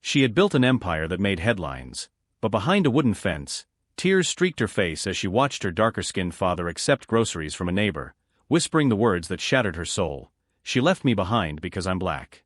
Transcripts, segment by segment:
She had built an empire that made headlines, but behind a wooden fence, tears streaked her face as she watched her darker-skinned father accept groceries from a neighbor, whispering the words that shattered her soul. "She left me behind because I'm black."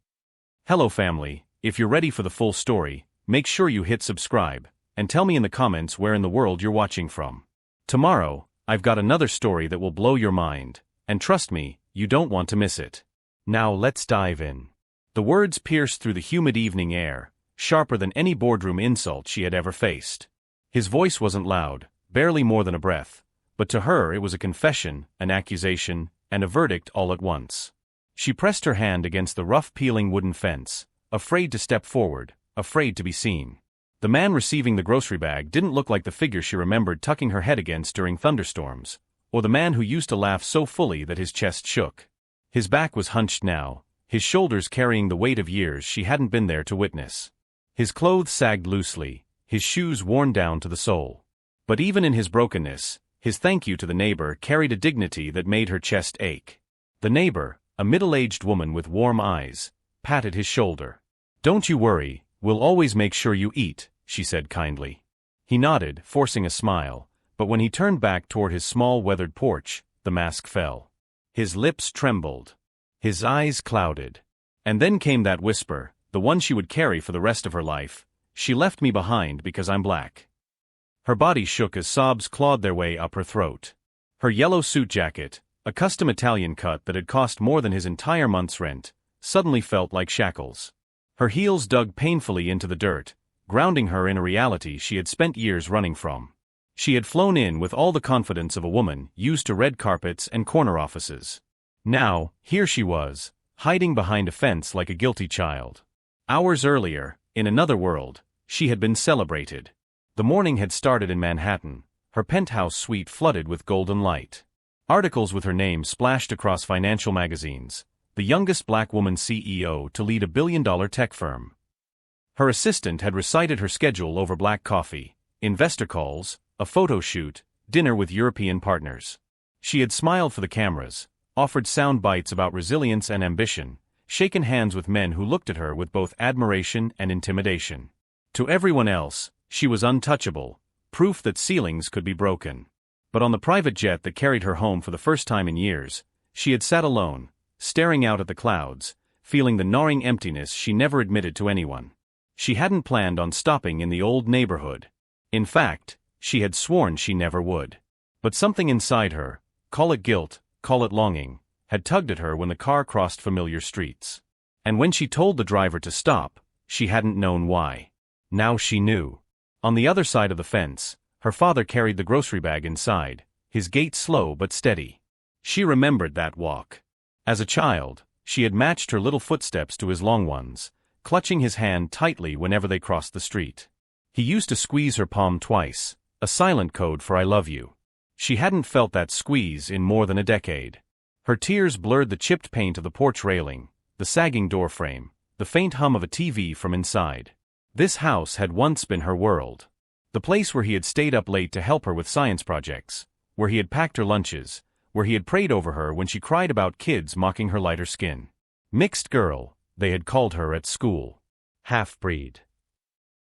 Hello family, if you're ready for the full story, make sure you hit subscribe, and tell me in the comments where in the world you're watching from. Tomorrow, I've got another story that will blow your mind, and trust me, you don't want to miss it. Now let's dive in. The words pierced through the humid evening air, sharper than any boardroom insult she had ever faced. His voice wasn't loud, barely more than a breath, but to her it was a confession, an accusation, and a verdict all at once. She pressed her hand against the rough-peeling wooden fence, afraid to step forward, afraid to be seen. The man receiving the grocery bag didn't look like the figure she remembered tucking her head against during thunderstorms, or the man who used to laugh so fully that his chest shook. His back was hunched now, his shoulders carrying the weight of years she hadn't been there to witness. His clothes sagged loosely, his shoes worn down to the sole. But even in his brokenness, his thank you to the neighbor carried a dignity that made her chest ache. The neighbor, a middle-aged woman with warm eyes, patted his shoulder. "Don't you worry, we'll always make sure you eat," she said kindly. He nodded, forcing a smile, but when he turned back toward his small weathered porch, the mask fell. His lips trembled. His eyes clouded. And then came that whisper, the one she would carry for the rest of her life. "She left me behind because I'm black." Her body shook as sobs clawed their way up her throat. Her yellow suit jacket, a custom Italian cut that had cost more than his entire month's rent, suddenly felt like shackles. Her heels dug painfully into the dirt, grounding her in a reality she had spent years running from. She had flown in with all the confidence of a woman used to red carpets and corner offices. Now, here she was, hiding behind a fence like a guilty child. Hours earlier, in another world, she had been celebrated. The morning had started in Manhattan, her penthouse suite flooded with golden light. Articles with her name splashed across financial magazines, the youngest black woman CEO to lead a billion-dollar tech firm. Her assistant had recited her schedule over black coffee, investor calls, a photo shoot, dinner with European partners. She had smiled for the cameras, offered sound bites about resilience and ambition, shaken hands with men who looked at her with both admiration and intimidation. To everyone else, she was untouchable, proof that ceilings could be broken. But on the private jet that carried her home for the first time in years, she had sat alone, staring out at the clouds, feeling the gnawing emptiness she never admitted to anyone. She hadn't planned on stopping in the old neighborhood. In fact, she had sworn she never would. But something inside her, call it guilt, call it longing, had tugged at her when the car crossed familiar streets. And when she told the driver to stop, she hadn't known why. Now she knew. On the other side of the fence, her father carried the grocery bag inside, his gait slow but steady. She remembered that walk. As a child, she had matched her little footsteps to his long ones, clutching his hand tightly whenever they crossed the street. He used to squeeze her palm twice, a silent code for "I love you." She hadn't felt that squeeze in more than a decade. Her tears blurred the chipped paint of the porch railing, the sagging doorframe, the faint hum of a TV from inside. This house had once been her world. The place where he had stayed up late to help her with science projects, where he had packed her lunches, where he had prayed over her when she cried about kids mocking her lighter skin. Mixed girl, they had called her at school. Half-breed.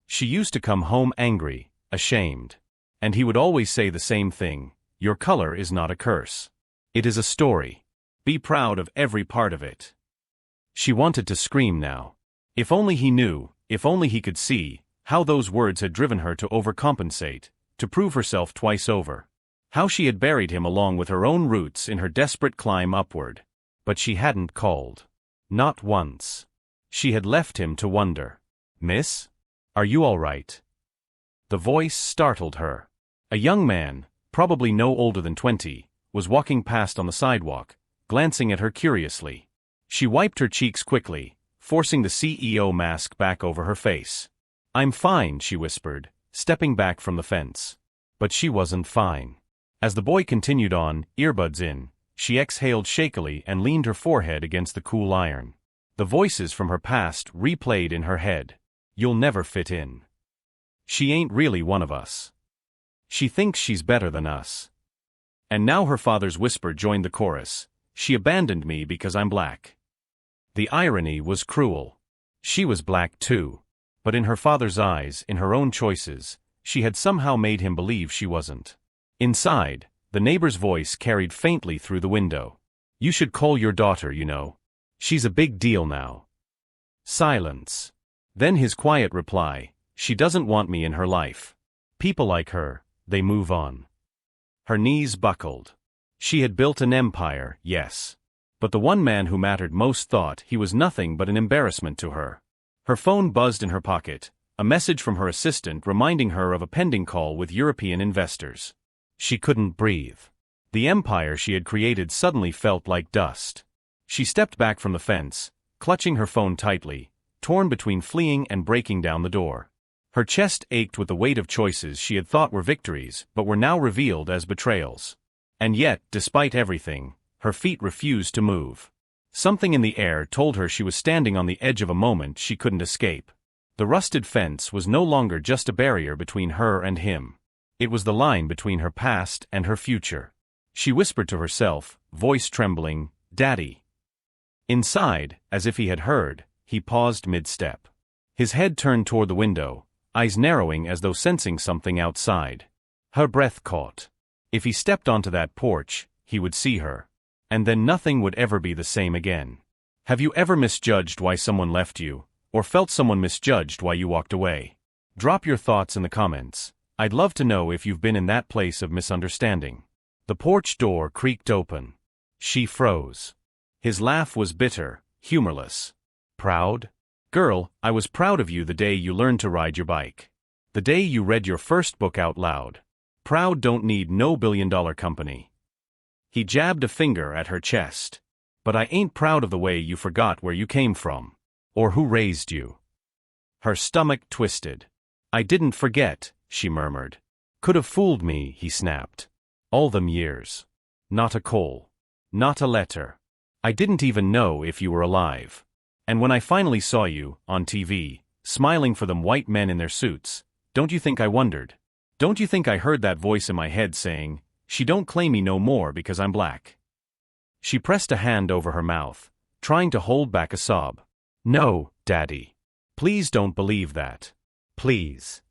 She used to come home angry, ashamed. And he would always say the same thing: "Your color is not a curse. It is a story. Be proud of every part of it." She wanted to scream now. If only he knew, if only he could see, how those words had driven her to overcompensate, to prove herself twice over. How she had buried him along with her own roots in her desperate climb upward. But she hadn't called. Not once. She had left him to wonder. "Miss? Are you all right?" The voice startled her. A young man, probably no older than 20, was walking past on the sidewalk, glancing at her curiously. She wiped her cheeks quickly, forcing the CEO mask back over her face. "I'm fine," she whispered, stepping back from the fence. But she wasn't fine. As the boy continued on, earbuds in, she exhaled shakily and leaned her forehead against the cool iron. The voices from her past replayed in her head. "You'll never fit in. She ain't really one of us. She thinks she's better than us." And now her father's whisper joined the chorus. "She abandoned me because I'm black." The irony was cruel. She was black too. But in her father's eyes, in her own choices, she had somehow made him believe she wasn't. Inside, the neighbor's voice carried faintly through the window. "You should call your daughter, you know. She's a big deal now." Silence. Then his quiet reply, "She doesn't want me in her life. People like her, they move on." Her knees buckled. She had built an empire, yes. But the one man who mattered most thought he was nothing but an embarrassment to her. Her phone buzzed in her pocket, a message from her assistant reminding her of a pending call with European investors. She couldn't breathe. The empire she had created suddenly felt like dust. She stepped back from the fence, clutching her phone tightly, torn between fleeing and breaking down the door. Her chest ached with the weight of choices she had thought were victories but were now revealed as betrayals. And yet, despite everything, her feet refused to move. Something in the air told her she was standing on the edge of a moment she couldn't escape. The rusted fence was no longer just a barrier between her and him. It was the line between her past and her future. She whispered to herself, voice trembling, "Daddy." Inside, as if he had heard, he paused mid-step. His head turned toward the window, eyes narrowing as though sensing something outside. Her breath caught. If he stepped onto that porch, he would see her. And then nothing would ever be the same again. Have you ever misjudged why someone left you, or felt someone misjudged why you walked away? Drop your thoughts in the comments. I'd love to know if you've been in that place of misunderstanding. The porch door creaked open. She froze. His laugh was bitter, humorless. "Proud? Girl, I was proud of you the day you learned to ride your bike. The day you read your first book out loud. Proud don't need no billion-dollar company." He jabbed a finger at her chest. "But I ain't proud of the way you forgot where you came from. Or who raised you." Her stomach twisted. "I didn't forget," she murmured. "Could have fooled me," he snapped. "All them years. Not a call. Not a letter. I didn't even know if you were alive. And when I finally saw you, on TV, smiling for them white men in their suits, don't you think I wondered? Don't you think I heard that voice in my head saying, 'She don't claim me no more because I'm black'?" She pressed a hand over her mouth, trying to hold back a sob. "No, Daddy. Please don't believe that. Please."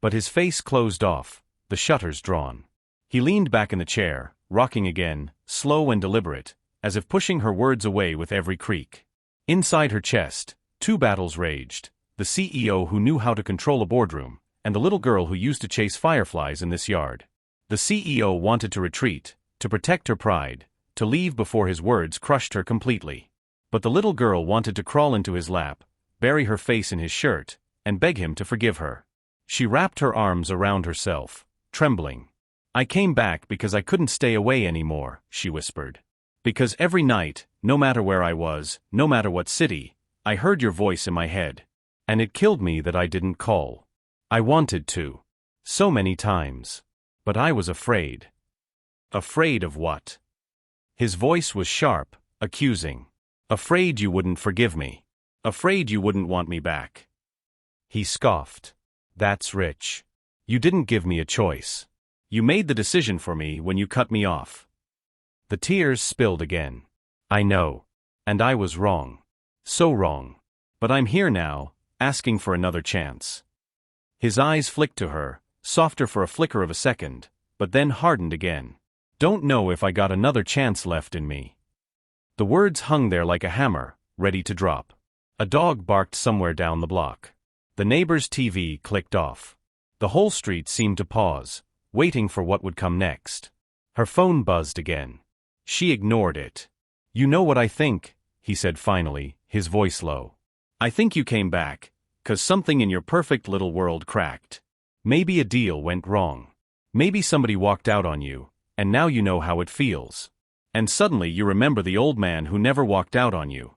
But his face closed off, the shutters drawn. He leaned back in the chair, rocking again, slow and deliberate, as if pushing her words away with every creak. Inside her chest, two battles raged, the CEO who knew how to control a boardroom, and the little girl who used to chase fireflies in this yard. The CEO wanted to retreat, to protect her pride, to leave before his words crushed her completely. But the little girl wanted to crawl into his lap, bury her face in his shirt, and beg him to forgive her. She wrapped her arms around herself, trembling. "I came back because I couldn't stay away anymore," she whispered. "Because every night, no matter where I was, no matter what city, I heard your voice in my head. And it killed me that I didn't call. I wanted to. So many times. But I was afraid." "Afraid of what?" His voice was sharp, accusing. "Afraid you wouldn't forgive me. Afraid you wouldn't want me back." He scoffed. "That's rich. You didn't give me a choice. You made the decision for me when you cut me off." The tears spilled again. "I know. And I was wrong. So wrong. But I'm here now, asking for another chance." His eyes flicked to her, softer for a flicker of a second, but then hardened again. "Don't know if I got another chance left in me." The words hung there like a hammer, ready to drop. A dog barked somewhere down the block. The neighbor's TV clicked off. The whole street seemed to pause, waiting for what would come next. Her phone buzzed again. She ignored it. "You know what I think," he said finally, his voice low. "I think you came back, 'cause something in your perfect little world cracked. Maybe a deal went wrong. Maybe somebody walked out on you, and now you know how it feels. And suddenly you remember the old man who never walked out on you."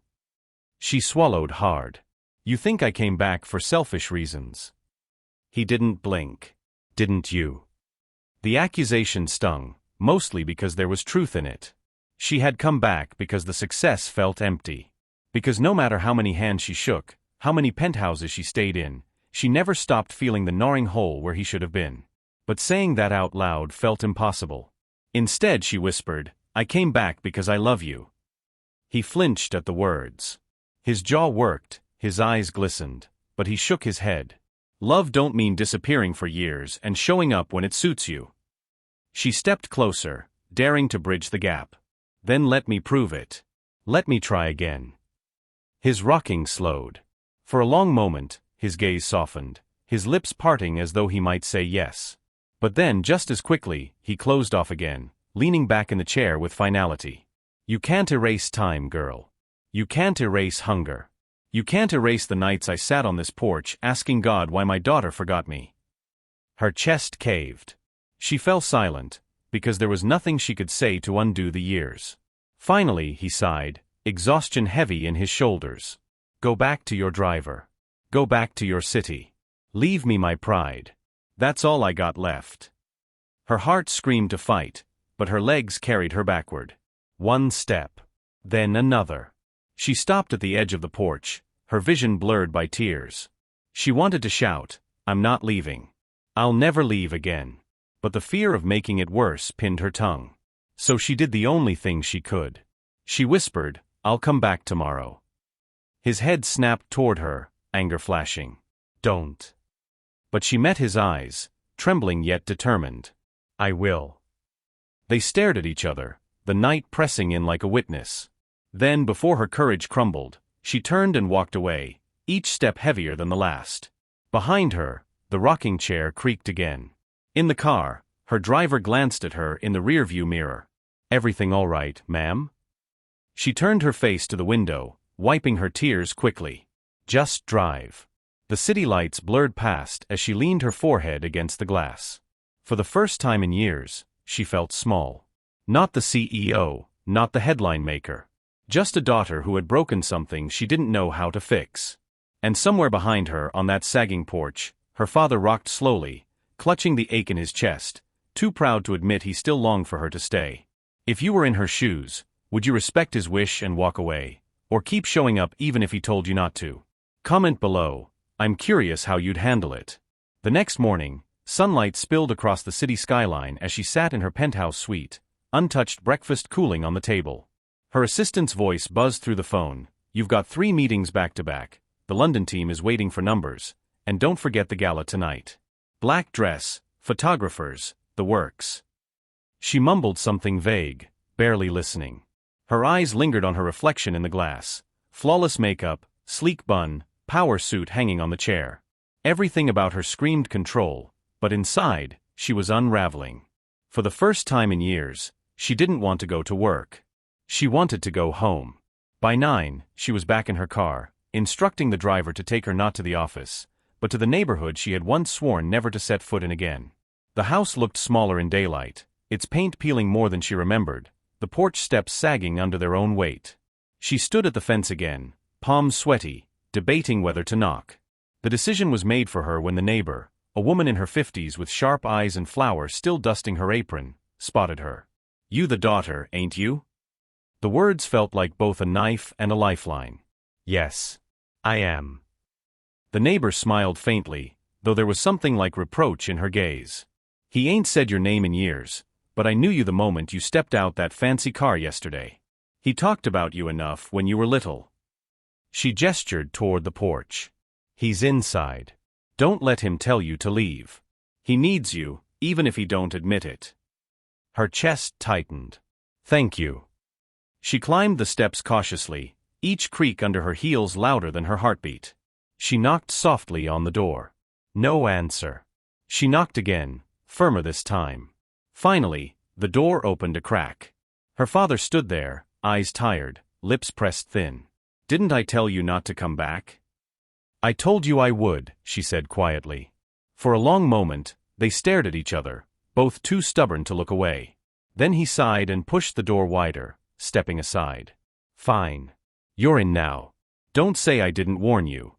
She swallowed hard. "You think I came back for selfish reasons?" He didn't blink. "Didn't you?" The accusation stung, mostly because there was truth in it. She had come back because the success felt empty. Because no matter how many hands she shook, how many penthouses she stayed in, she never stopped feeling the gnawing hole where he should have been. But saying that out loud felt impossible. Instead she whispered, "I came back because I love you." He flinched at the words. His jaw worked, his eyes glistened, but he shook his head. Love don't mean disappearing for years and showing up when it suits you. She stepped closer, daring to bridge the gap. Then let me prove it. Let me try again. His rocking slowed. For a long moment, his gaze softened, his lips parting as though he might say yes. But then, just as quickly, he closed off again, leaning back in the chair with finality. You can't erase time, girl. You can't erase hunger. You can't erase the nights I sat on this porch asking God why my daughter forgot me. Her chest caved. She fell silent, because there was nothing she could say to undo the years. Finally, he sighed, exhaustion heavy in his shoulders. Go back to your driver. Go back to your city. Leave me my pride. That's all I got left. Her heart screamed to fight, but her legs carried her backward. One step. Then another. She stopped at the edge of the porch, her vision blurred by tears. She wanted to shout, I'm not leaving. I'll never leave again. But the fear of making it worse pinned her tongue. So she did the only thing she could. She whispered, I'll come back tomorrow. His head snapped toward her, anger flashing. Don't. But she met his eyes, trembling yet determined. I will. They stared at each other, the night pressing in like a witness. Then, before her courage crumbled, she turned and walked away, each step heavier than the last. Behind her, the rocking chair creaked again. In the car, her driver glanced at her in the rearview mirror. Everything all right, ma'am? She turned her face to the window, wiping her tears quickly. Just drive. The city lights blurred past as she leaned her forehead against the glass. For the first time in years, she felt small. Not the CEO, not the headline maker. Just a daughter who had broken something she didn't know how to fix. And somewhere behind her on that sagging porch, her father rocked slowly, clutching the ache in his chest, too proud to admit he still longed for her to stay. If you were in her shoes, would you respect his wish and walk away, or keep showing up even if he told you not to? Comment below. I'm curious how you'd handle it. The next morning, sunlight spilled across the city skyline as she sat in her penthouse suite, untouched breakfast cooling on the table. Her assistant's voice buzzed through the phone. You've got 3 meetings back to back. The London team is waiting for numbers. And don't forget the gala tonight. Black dress, photographers, the works. She mumbled something vague, barely listening. Her eyes lingered on her reflection in the glass. Flawless makeup, sleek bun, power suit hanging on the chair. Everything about her screamed control, but inside, she was unraveling. For the first time in years, she didn't want to go to work. She wanted to go home. By 9, she was back in her car, instructing the driver to take her not to the office, but to the neighborhood she had once sworn never to set foot in again. The house looked smaller in daylight, its paint peeling more than she remembered, the porch steps sagging under their own weight. She stood at the fence again, palms sweaty, debating whether to knock. The decision was made for her when the neighbor, a woman in her 50s with sharp eyes and flour still dusting her apron, spotted her. You the daughter, ain't you? The words felt like both a knife and a lifeline. Yes, I am. The neighbor smiled faintly, though there was something like reproach in her gaze. He ain't said your name in years, but I knew you the moment you stepped out that fancy car yesterday. He talked about you enough when you were little. She gestured toward the porch. He's inside. Don't let him tell you to leave. He needs you, even if he don't admit it. Her chest tightened. Thank you. She climbed the steps cautiously, each creak under her heels louder than her heartbeat. She knocked softly on the door. No answer. She knocked again, firmer this time. Finally, the door opened a crack. Her father stood there, eyes tired, lips pressed thin. Didn't I tell you not to come back? I told you I would, she said quietly. For a long moment, they stared at each other, both too stubborn to look away. Then he sighed and pushed the door wider, stepping aside. Fine. You're in now. Don't say I didn't warn you.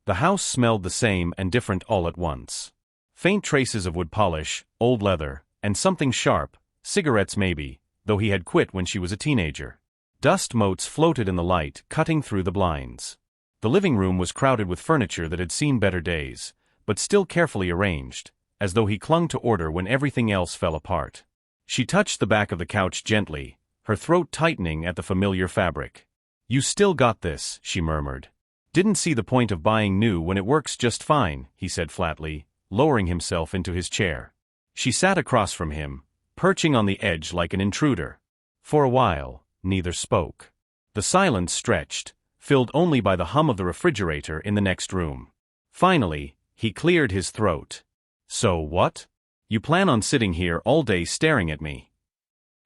The house smelled the same and different all at once. Faint traces of wood polish, old leather, and something sharp, cigarettes maybe, though he had quit when she was a teenager. Dust motes floated in the light, cutting through the blinds. The living room was crowded with furniture that had seen better days, but still carefully arranged, as though he clung to order when everything else fell apart. She touched the back of the couch gently, her throat tightening at the familiar fabric. You still got this, she murmured. Didn't see the point of buying new when it works just fine, he said flatly, lowering himself into his chair. She sat across from him, perching on the edge like an intruder. For a while, neither spoke. The silence stretched, filled only by the hum of the refrigerator in the next room. Finally, he cleared his throat. So what? You plan on sitting here all day staring at me?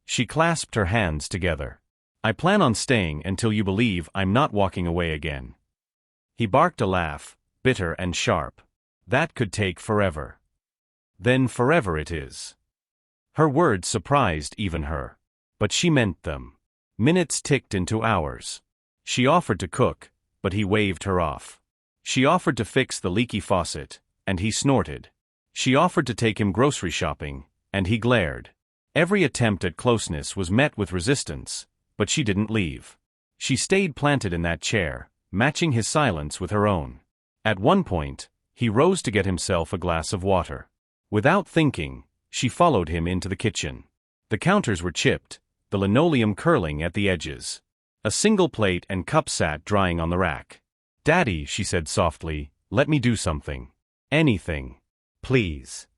She clasped her hands together. I plan on staying until you believe I'm not walking away again. He barked a laugh, bitter and sharp. That could take forever. Then forever it is. Her words surprised even her. But she meant them. Minutes ticked into hours. She offered to cook, but he waved her off. She offered to fix the leaky faucet, and he snorted. She offered to take him grocery shopping, and he glared. Every attempt at closeness was met with resistance, but she didn't leave. She stayed planted in that chair, matching his silence with her own. At one point, he rose to get himself a glass of water. Without thinking, she followed him into the kitchen. The counters were chipped, the linoleum curling at the edges. A single plate and cup sat drying on the rack. "Daddy," she said softly, "let me do something. Anything. Please."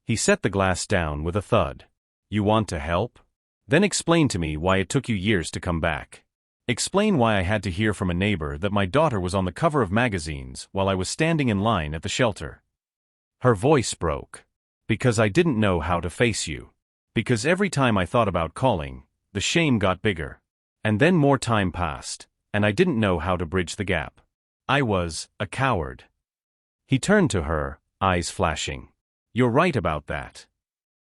He set the glass down with a thud. "You want to help? Then explain to me why it took you years to come back. Explain why I had to hear from a neighbor that my daughter was on the cover of magazines while I was standing in line at the shelter." Her voice broke. "Because I didn't know how to face you. Because every time I thought about calling, the shame got bigger. And then more time passed, and I didn't know how to bridge the gap. I was a coward." He turned to her, eyes flashing. "You're right about that."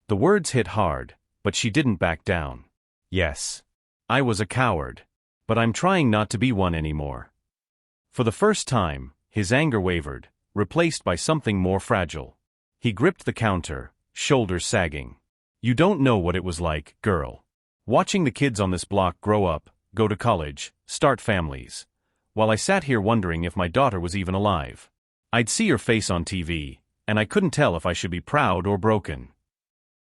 The words hit hard, but she didn't back down. "Yes. I was a coward. But I'm trying not to be one anymore." For the first time, his anger wavered, replaced by something more fragile. He gripped the counter, shoulders sagging. "You don't know what it was like, girl. Watching the kids on this block grow up, go to college, start families, while I sat here wondering if my daughter was even alive. I'd see your face on TV, and I couldn't tell if I should be proud or broken."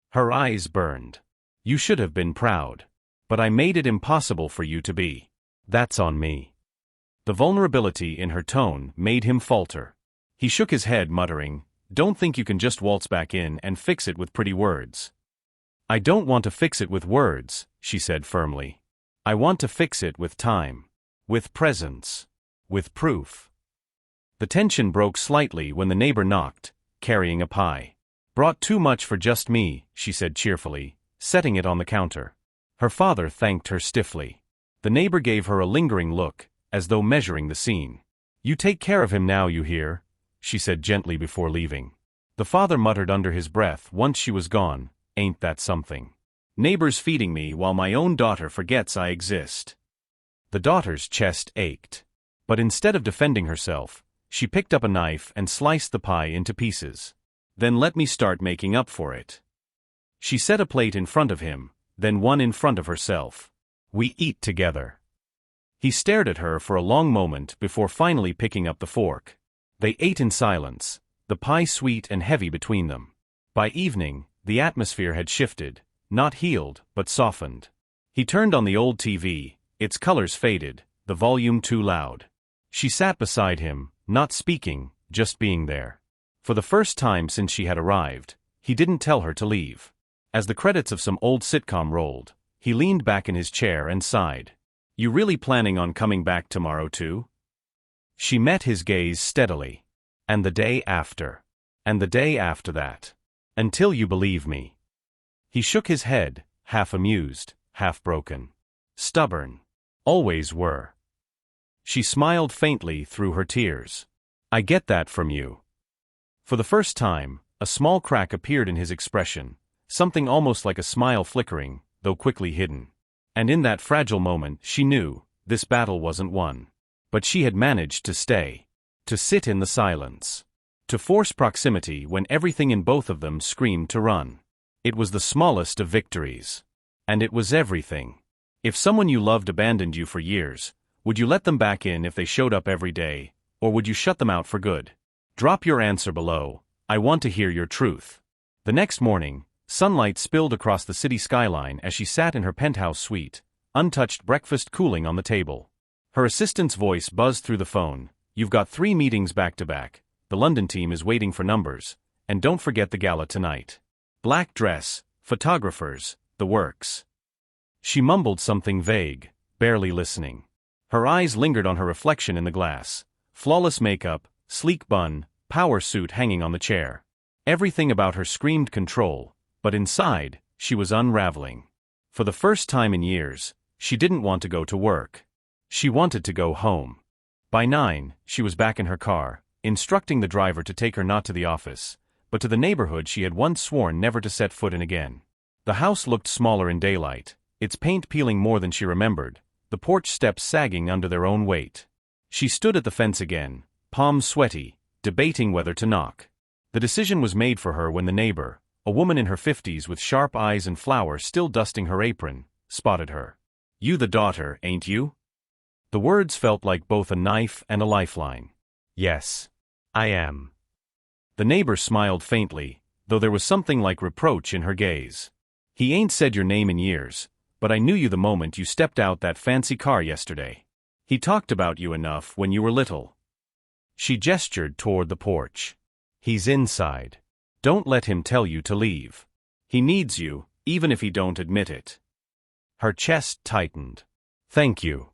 Her eyes burned. "You should have been proud. But I made it impossible for you to be. That's on me." The vulnerability in her tone made him falter. He shook his head, muttering, "Don't think you can just waltz back in and fix it with pretty words." "I don't want to fix it with words," she said firmly. "I want to fix it with time. With presence. With proof." The tension broke slightly when the neighbor knocked, carrying a pie. "Brought too much for just me," she said cheerfully, setting it on the counter. Her father thanked her stiffly. The neighbor gave her a lingering look, as though measuring the scene. "You take care of him now, you hear?" she said gently before leaving. The father muttered under his breath once she was gone, "Ain't that something? Neighbors feeding me while my own daughter forgets I exist." The daughter's chest ached. But instead of defending herself, she picked up a knife and sliced the pie into pieces. "Then let me start making up for it." She set a plate in front of him, then one in front of herself. "We eat together." He stared at her for a long moment before finally picking up the fork. They ate in silence, the pie sweet and heavy between them. By evening, the atmosphere had shifted, not healed, but softened. He turned on the old TV, its colors faded, the volume too loud. She sat beside him, not speaking, just being there. For the first time since she had arrived, he didn't tell her to leave. As the credits of some old sitcom rolled, he leaned back in his chair and sighed. "You really planning on coming back tomorrow too?" She met his gaze steadily. "And the day after. And the day after that. Until you believe me." He shook his head, half amused, half broken. "Stubborn. Always were." She smiled faintly through her tears. "I get that from you." For the first time, a small crack appeared in his expression, something almost like a smile flickering, though quickly hidden. And in that fragile moment she knew, this battle wasn't won. But she had managed to stay. To sit in the silence. To force proximity when everything in both of them screamed to run. It was the smallest of victories. And it was everything. If someone you loved abandoned you for years, would you let them back in if they showed up every day, or would you shut them out for good? Drop your answer below. I want to hear your truth. The next morning, sunlight spilled across the city skyline as she sat in her penthouse suite, untouched breakfast cooling on the table. Her assistant's voice buzzed through the phone, You've got 3 meetings back-to-back, the London team is waiting for numbers, and don't forget the gala tonight. Black dress, photographers, the works. She mumbled something vague, barely listening. Her eyes lingered on her reflection in the glass. Flawless makeup, sleek bun, power suit hanging on the chair. Everything about her screamed control, but inside, she was unraveling. For the first time in years, she didn't want to go to work. She wanted to go home. By 9, she was back in her car, instructing the driver to take her not to the office, but to the neighborhood she had once sworn never to set foot in again. The house looked smaller in daylight, its paint peeling more than she remembered, the porch steps sagging under their own weight. She stood at the fence again, palms sweaty, debating whether to knock. The decision was made for her when the neighbor, a woman in her 50s with sharp eyes and flour still dusting her apron, spotted her. "You the daughter, ain't you?" The words felt like both a knife and a lifeline. "Yes, I am." The neighbor smiled faintly, though there was something like reproach in her gaze. "He ain't said your name in years, but I knew you the moment you stepped out that fancy car yesterday. He talked about you enough when you were little." She gestured toward the porch. "He's inside. Don't let him tell you to leave. He needs you, even if he don't admit it." Her chest tightened. "Thank you."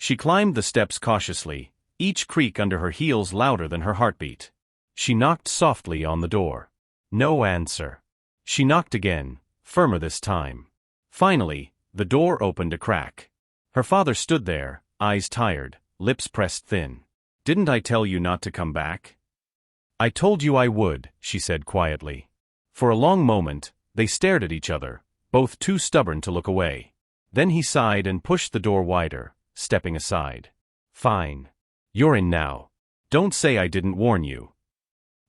She climbed the steps cautiously, each creak under her heels louder than her heartbeat. She knocked softly on the door. No answer. She knocked again, firmer this time. Finally, the door opened a crack. Her father stood there, eyes tired, lips pressed thin. "Didn't I tell you not to come back?" "I told you I would," she said quietly. For a long moment, they stared at each other, both too stubborn to look away. Then he sighed and pushed the door wider, stepping aside. "Fine. You're in now. Don't say I didn't warn you."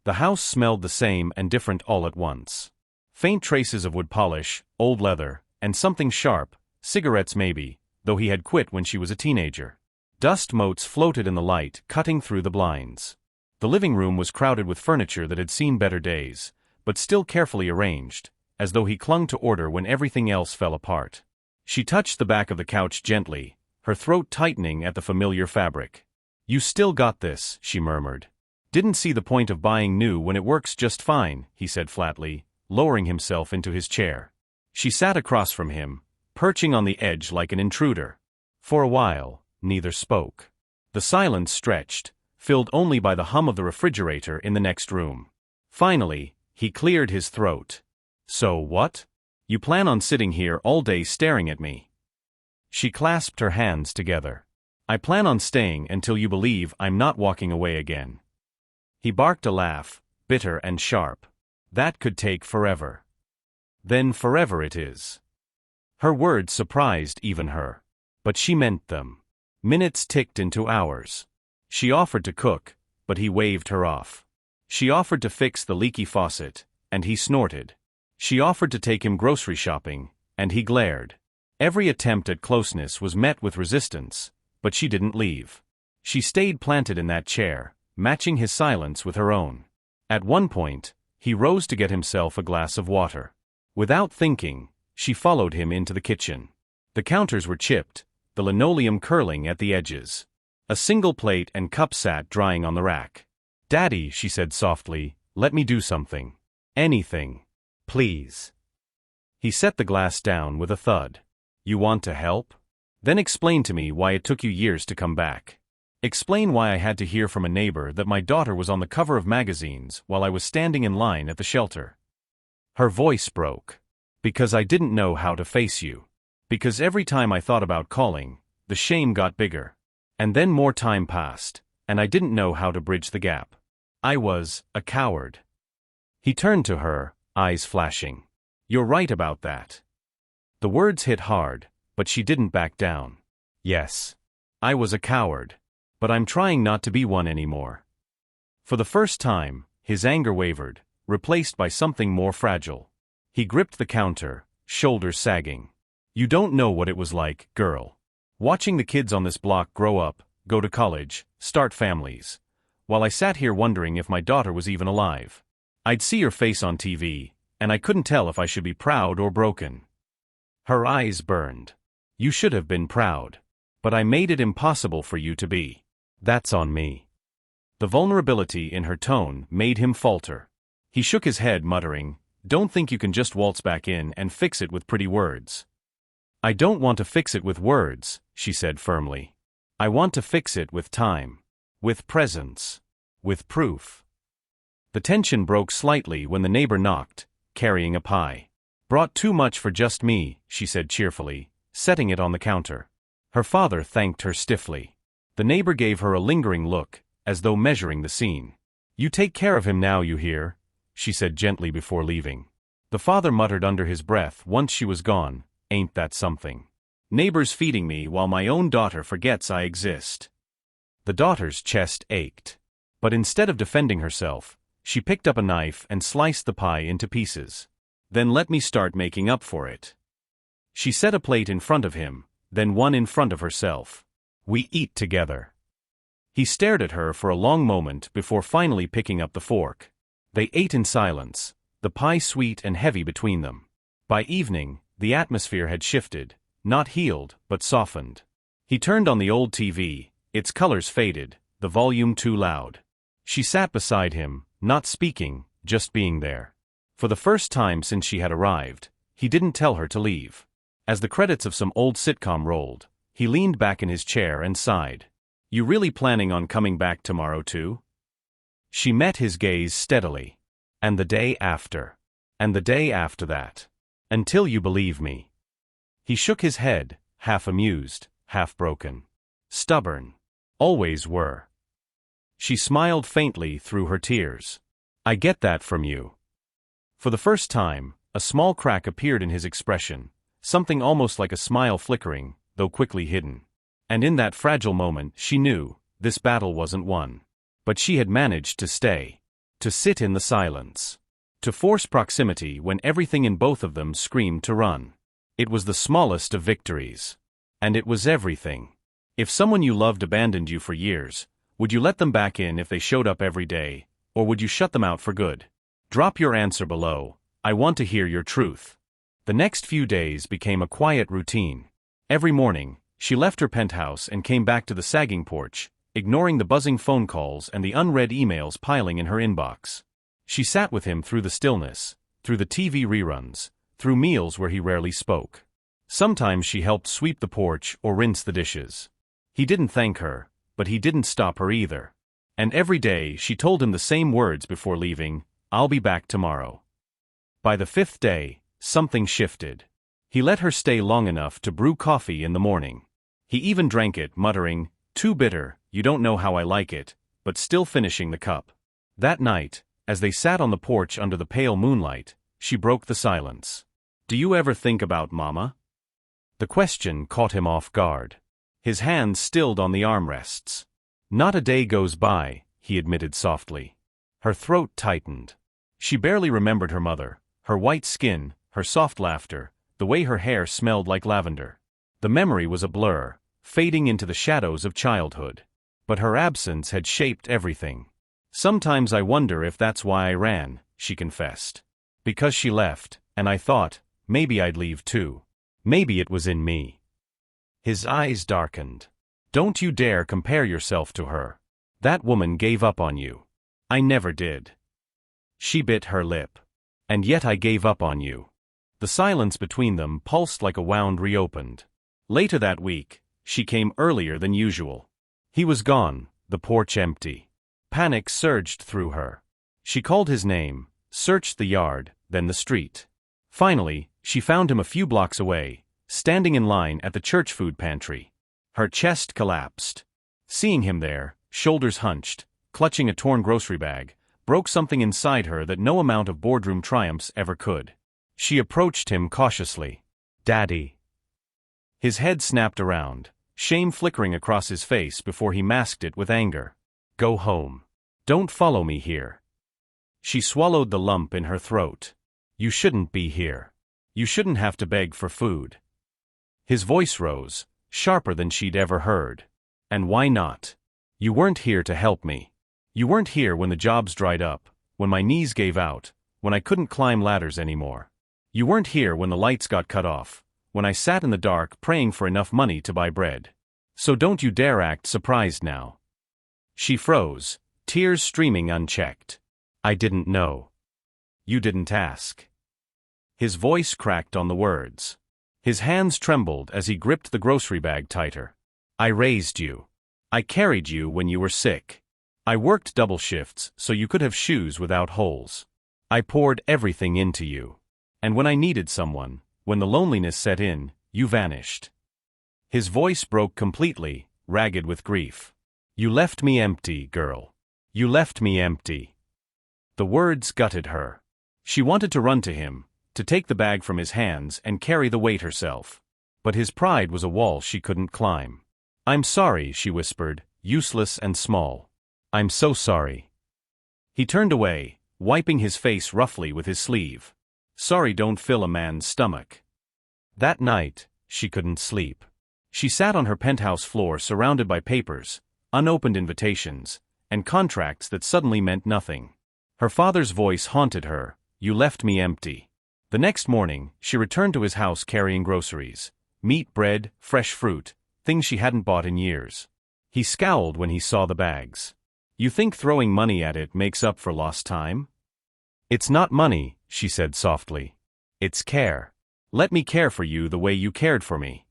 The house smelled the same and different all at once. Faint traces of wood polish, old leather, and something sharp, cigarettes maybe, though he had quit when she was a teenager. Dust motes floated in the light, cutting through the blinds. The living room was crowded with furniture that had seen better days, but still carefully arranged, as though he clung to order when everything else fell apart. She touched the back of the couch gently, her throat tightening at the familiar fabric. "You still got this," she murmured. "Didn't see the point of buying new when it works just fine," he said flatly, lowering himself into his chair. She sat across from him, perching on the edge like an intruder. For a while, neither spoke. The silence stretched, filled only by the hum of the refrigerator in the next room. Finally, he cleared his throat. "So what? You plan on sitting here all day staring at me?" She clasped her hands together. "I plan on staying until you believe I'm not walking away again." He barked a laugh, bitter and sharp. "That could take forever." "Then forever it is." Her words surprised even her. But she meant them. Minutes ticked into hours. She offered to cook, but he waved her off. She offered to fix the leaky faucet, and he snorted. She offered to take him grocery shopping, and he glared. Every attempt at closeness was met with resistance, but she didn't leave. She stayed planted in that chair, matching his silence with her own. At one point, he rose to get himself a glass of water. Without thinking, she followed him into the kitchen. The counters were chipped, the linoleum curling at the edges. A single plate and cup sat drying on the rack. "Daddy," she said softly, "let me do something. Anything. Please." He set the glass down with a thud. "You want to help? Then explain to me why it took you years to come back. Explain why I had to hear from a neighbor that my daughter was on the cover of magazines while I was standing in line at the shelter." Her voice broke. "Because I didn't know how to face you. Because every time I thought about calling, the shame got bigger. And then more time passed, and I didn't know how to bridge the gap. I was a coward." He turned to her, eyes flashing. "You're right about that." The words hit hard, but she didn't back down. "Yes. I was a coward. But I'm trying not to be one anymore." For the first time, his anger wavered, replaced by something more fragile. He gripped the counter, shoulders sagging. "You don't know what it was like, girl. Watching the kids on this block grow up, go to college, start families, while I sat here wondering if my daughter was even alive. I'd see your face on TV, and I couldn't tell if I should be proud or broken." Her eyes burned. "You should have been proud. But I made it impossible for you to be. That's on me." The vulnerability in her tone made him falter. He shook his head, muttering, "Don't think you can just waltz back in and fix it with pretty words." "I don't want to fix it with words," she said firmly. "I want to fix it with time. With presence. With proof." The tension broke slightly when the neighbor knocked, carrying a pie. "Brought too much for just me," she said cheerfully, setting it on the counter. Her father thanked her stiffly. The neighbor gave her a lingering look, as though measuring the scene. "You take care of him now, you hear?" she said gently before leaving. The father muttered under his breath once she was gone, "Ain't that something? Neighbors feeding me while my own daughter forgets I exist." The daughter's chest ached. But instead of defending herself, she picked up a knife and sliced the pie into pieces. "Then let me start making up for it." She set a plate in front of him, then one in front of herself. "We eat together." He stared at her for a long moment before finally picking up the fork. They ate in silence, the pie sweet and heavy between them. By evening, the atmosphere had shifted, not healed, but softened. He turned on the old TV, its colors faded, the volume too loud. She sat beside him, not speaking, just being there. For the first time since she had arrived, he didn't tell her to leave. As the credits of some old sitcom rolled, he leaned back in his chair and sighed. "You really planning on coming back tomorrow too?" She met his gaze steadily. "And the day after. And the day after that. Until you believe me." He shook his head, half amused, half broken. "Stubborn. Always were." She smiled faintly through her tears. "I get that from you." For the first time, a small crack appeared in his expression, something almost like a smile flickering, though quickly hidden. And in that fragile moment she knew, this battle wasn't won. But she had managed to stay. To sit in the silence. To force proximity when everything in both of them screamed to run. It was the smallest of victories. And it was everything. If someone you loved abandoned you for years, would you let them back in if they showed up every day, or would you shut them out for good? Drop your answer below. I want to hear your truth. The next few days became a quiet routine. Every morning, she left her penthouse and came back to the sagging porch, ignoring the buzzing phone calls and the unread emails piling in her inbox. She sat with him through the stillness, through the TV reruns, through meals where he rarely spoke. Sometimes she helped sweep the porch or rinse the dishes. He didn't thank her, but he didn't stop her either. And every day she told him the same words before leaving, "I'll be back tomorrow." By the fifth day, something shifted. He let her stay long enough to brew coffee in the morning. He even drank it, muttering, "Too bitter, you don't know how I like it," but still finishing the cup. That night, as they sat on the porch under the pale moonlight, she broke the silence. "Do you ever think about Mama?" The question caught him off guard. His hands stilled on the armrests. "Not a day goes by," he admitted softly. Her throat tightened. She barely remembered her mother, her white skin, her soft laughter, the way her hair smelled like lavender. The memory was a blur, fading into the shadows of childhood. But her absence had shaped everything. "Sometimes I wonder if that's why I ran," she confessed. "Because she left, and I thought, maybe I'd leave too. Maybe it was in me." His eyes darkened. "Don't you dare compare yourself to her. That woman gave up on you. I never did." She bit her lip. "And yet I gave up on you." The silence between them pulsed like a wound reopened. Later that week, she came earlier than usual. He was gone, the porch empty. Panic surged through her. She called his name, searched the yard, then the street. Finally, she found him a few blocks away, standing in line at the church food pantry. Her chest collapsed. Seeing him there, shoulders hunched, clutching a torn grocery bag, broke something inside her that no amount of boardroom triumphs ever could. She approached him cautiously. "Daddy." His head snapped around, shame flickering across his face before he masked it with anger. "Go home. Don't follow me here." She swallowed the lump in her throat. "You shouldn't be here. You shouldn't have to beg for food." His voice rose, sharper than she'd ever heard. "And why not? You weren't here to help me. You weren't here when the jobs dried up, when my knees gave out, when I couldn't climb ladders anymore. You weren't here when the lights got cut off, when I sat in the dark praying for enough money to buy bread. So don't you dare act surprised now." She froze, tears streaming unchecked. "I didn't know." "You didn't ask." His voice cracked on the words. His hands trembled as he gripped the grocery bag tighter. "I raised you. I carried you when you were sick. I worked double shifts so you could have shoes without holes. I poured everything into you. And when I needed someone, when the loneliness set in, you vanished." His voice broke completely, ragged with grief. "You left me empty, girl. You left me empty." The words gutted her. She wanted to run to him, to take the bag from his hands and carry the weight herself. But his pride was a wall she couldn't climb. "I'm sorry," she whispered, useless and small. "I'm so sorry." He turned away, wiping his face roughly with his sleeve. Sorry don't fill a man's stomach. That night, she couldn't sleep. She sat on her penthouse floor surrounded by papers, unopened invitations, and contracts that suddenly meant nothing. Her father's voice haunted her, "You left me empty." The next morning, she returned to his house carrying groceries. Meat, bread, fresh fruit, things she hadn't bought in years. He scowled when he saw the bags. "You think throwing money at it makes up for lost time?" "It's not money," she said softly. "It's care. Let me care for you the way you cared for me."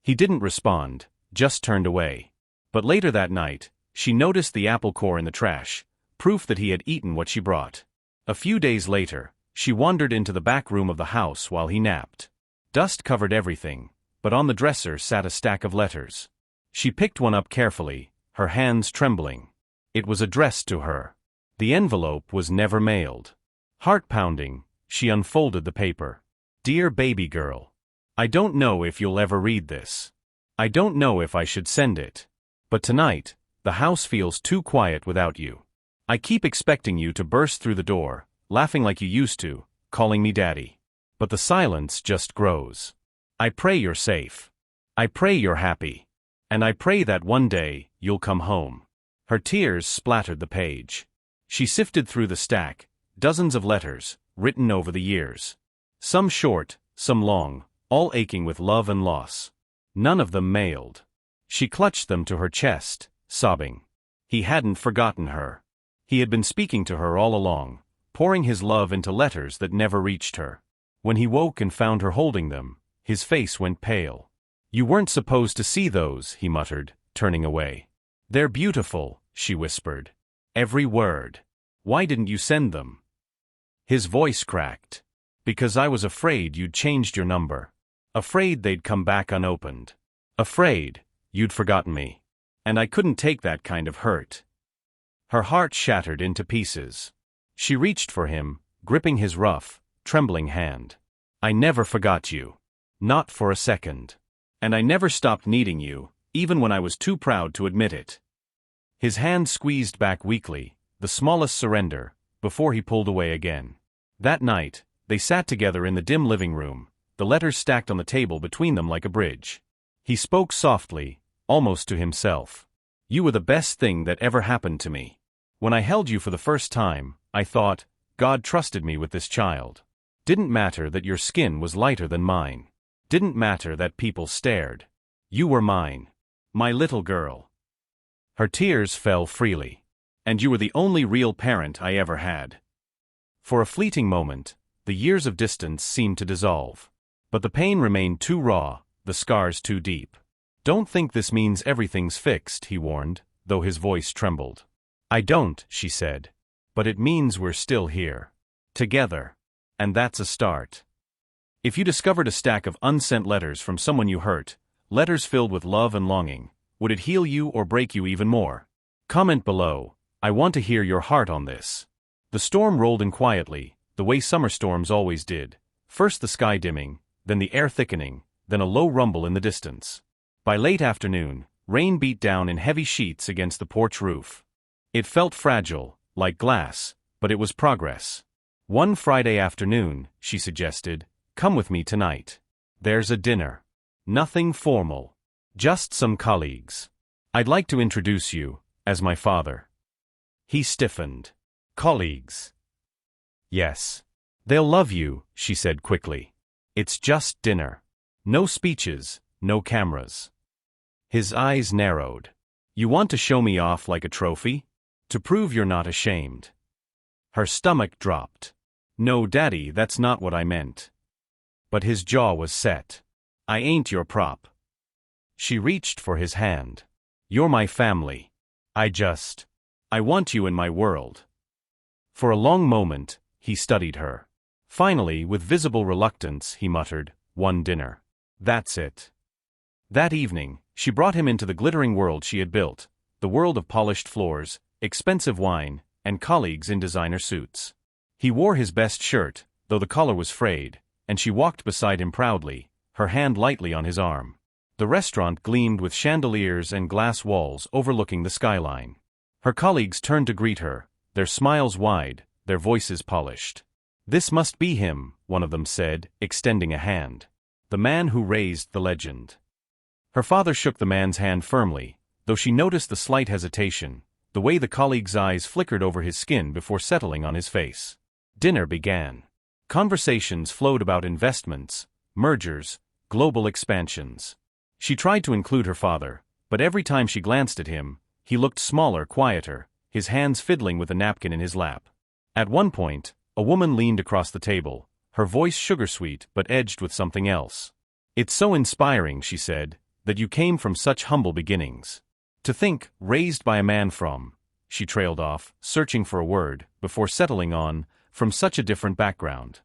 He didn't respond, just turned away. But later that night, she noticed the apple core in the trash, proof that he had eaten what she brought. A few days later, she wandered into the back room of the house while he napped. Dust covered everything, but on the dresser sat a stack of letters. She picked one up carefully, her hands trembling. It was addressed to her. The envelope was never mailed. Heart-pounding, she unfolded the paper. "Dear baby girl. I don't know if you'll ever read this. I don't know if I should send it. But tonight, the house feels too quiet without you. I keep expecting you to burst through the door, laughing like you used to, calling me daddy. But the silence just grows. I pray you're safe. I pray you're happy. And I pray that one day, you'll come home." Her tears splattered the page. She sifted through the stack, dozens of letters, written over the years. Some short, some long, all aching with love and loss. None of them mailed. She clutched them to her chest, sobbing. He hadn't forgotten her. He had been speaking to her all along, pouring his love into letters that never reached her. When he woke and found her holding them, his face went pale. "You weren't supposed to see those," he muttered, turning away. "They're beautiful," she whispered. "Every word. Why didn't you send them?" His voice cracked. "Because I was afraid you'd changed your number. Afraid they'd come back unopened. Afraid you'd forgotten me. And I couldn't take that kind of hurt." Her heart shattered into pieces. She reached for him, gripping his rough, trembling hand. "I never forgot you. Not for a second. And I never stopped needing you, even when I was too proud to admit it." His hand squeezed back weakly, the smallest surrender, before he pulled away again. That night, they sat together in the dim living room, the letters stacked on the table between them like a bridge. He spoke softly, almost to himself. "You were the best thing that ever happened to me. When I held you for the first time, I thought, God trusted me with this child. Didn't matter that your skin was lighter than mine. Didn't matter that people stared. You were mine. My little girl." Her tears fell freely. "And you were the only real parent I ever had." For a fleeting moment, the years of distance seemed to dissolve. But the pain remained too raw, the scars too deep. "Don't think this means everything's fixed," he warned, though his voice trembled. "I don't," she said. "But it means we're still here. Together. And that's a start." If you discovered a stack of unsent letters from someone you hurt, letters filled with love and longing, would it heal you or break you even more? Comment below. I want to hear your heart on this. The storm rolled in quietly, the way summer storms always did. First the sky dimming, then the air thickening, then a low rumble in the distance. By late afternoon, rain beat down in heavy sheets against the porch roof. It felt fragile, like glass, but it was progress. "One Friday afternoon," she suggested, "come with me tonight. There's a dinner. Nothing formal. Just some colleagues. I'd like to introduce you, as my father." He stiffened. "Colleagues?" "Yes. They'll love you," she said quickly. "It's just dinner. No speeches, no cameras." His eyes narrowed. "You want to show me off like a trophy? To prove you're not ashamed. Her stomach dropped. No, Daddy, that's not what I meant. But his jaw was set. I ain't your prop. She reached for his hand. You're my family. I want you in my world. For a long moment, he studied her. Finally, with visible reluctance, he muttered, one dinner. That's it. That evening, she brought him into the glittering world she had built, the world of polished floors, expensive wine, and colleagues in designer suits. He wore his best shirt, though the collar was frayed, and she walked beside him proudly, her hand lightly on his arm. The restaurant gleamed with chandeliers and glass walls overlooking the skyline. Her colleagues turned to greet her, their smiles wide, their voices polished. This must be him, one of them said, extending a hand. The man who raised the legend. Her father shook the man's hand firmly, though she noticed the slight hesitation, the way the colleague's eyes flickered over his skin before settling on his face. Dinner began. Conversations flowed about investments, mergers, global expansions. She tried to include her father, but every time she glanced at him, he looked smaller, quieter, his hands fiddling with a napkin in his lap. At one point, a woman leaned across the table, her voice sugar-sweet but edged with something else. It's so inspiring, she said, that you came from such humble beginnings. To think, raised by a man from, she trailed off, searching for a word, before settling on, from such a different background.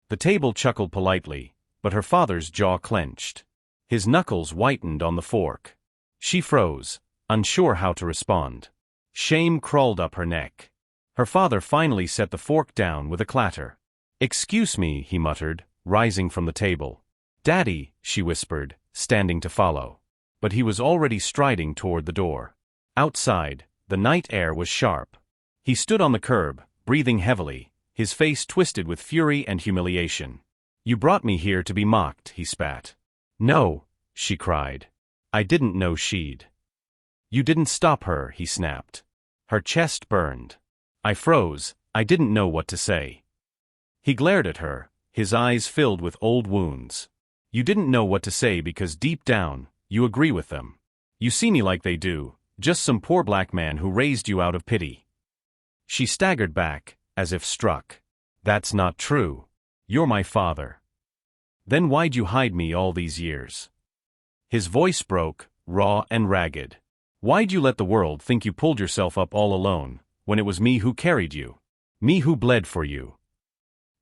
The table chuckled politely, but her father's jaw clenched. His knuckles whitened on the fork. She froze, unsure how to respond. Shame crawled up her neck. Her father finally set the fork down with a clatter. Excuse me, he muttered, rising from the table. Daddy, she whispered, standing to follow. But he was already striding toward the door. Outside, the night air was sharp. He stood on the curb, breathing heavily, his face twisted with fury and humiliation. You brought me here to be mocked, he spat. No, she cried. I didn't know she'd. You didn't stop her, he snapped. Her chest burned. I froze, I didn't know what to say. He glared at her, his eyes filled with old wounds. You didn't know what to say because deep down, you agree with them. You see me like they do, just some poor black man who raised you out of pity. She staggered back, as if struck. That's not true. You're my father. Then why'd you hide me all these years? His voice broke, raw and ragged. Why'd you let the world think you pulled yourself up all alone, when it was me who carried you? Me who bled for you?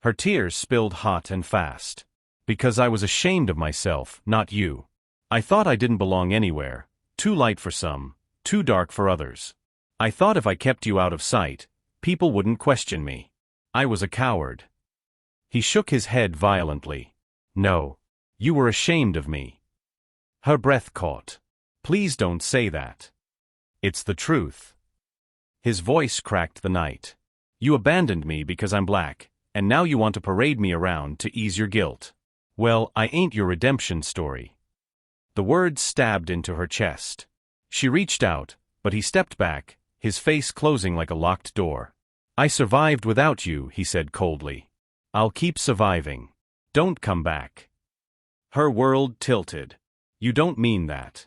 Her tears spilled hot and fast. Because I was ashamed of myself, not you. I thought I didn't belong anywhere, too light for some, too dark for others. I thought if I kept you out of sight, people wouldn't question me. I was a coward. He shook his head violently. No. You were ashamed of me. Her breath caught. Please don't say that. It's the truth. His voice cracked the night. You abandoned me because I'm black, and now you want to parade me around to ease your guilt. Well, I ain't your redemption story. The words stabbed into her chest. She reached out, but he stepped back, his face closing like a locked door. I survived without you, he said coldly. I'll keep surviving. Don't come back. Her world tilted. You don't mean that.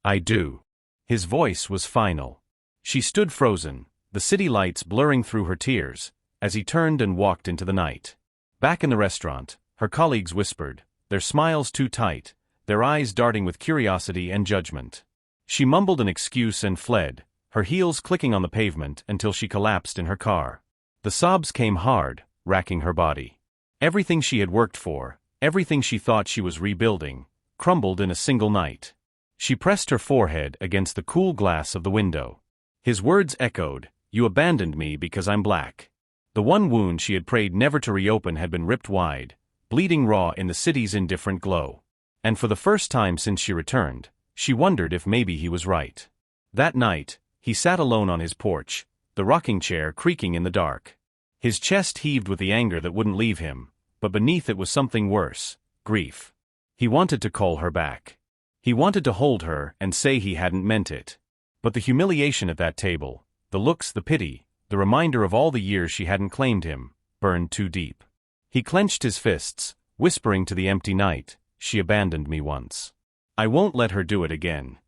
I do. His voice was final. She stood frozen, the city lights blurring through her tears, as he turned and walked into the night. Back in the restaurant, her colleagues whispered, their smiles too tight, their eyes darting with curiosity and judgment. She mumbled an excuse and fled, her heels clicking on the pavement until she collapsed in her car. The sobs came hard, racking her body. Everything she had worked for, everything she thought she was rebuilding, crumbled in a single night. She pressed her forehead against the cool glass of the window. His words echoed, you abandoned me because I'm black. The one wound she had prayed never to reopen had been ripped wide, bleeding raw in the city's indifferent glow. And for the first time since she returned, she wondered if maybe he was right. That night, he sat alone on his porch, the rocking chair creaking in the dark. His chest heaved with the anger that wouldn't leave him, but beneath it was something worse, grief. He wanted to call her back. He wanted to hold her and say he hadn't meant it. But the humiliation at that table, the looks, the pity, the reminder of all the years she hadn't claimed him, burned too deep. He clenched his fists, whispering to the empty night, she abandoned me once. I won't let her do it again.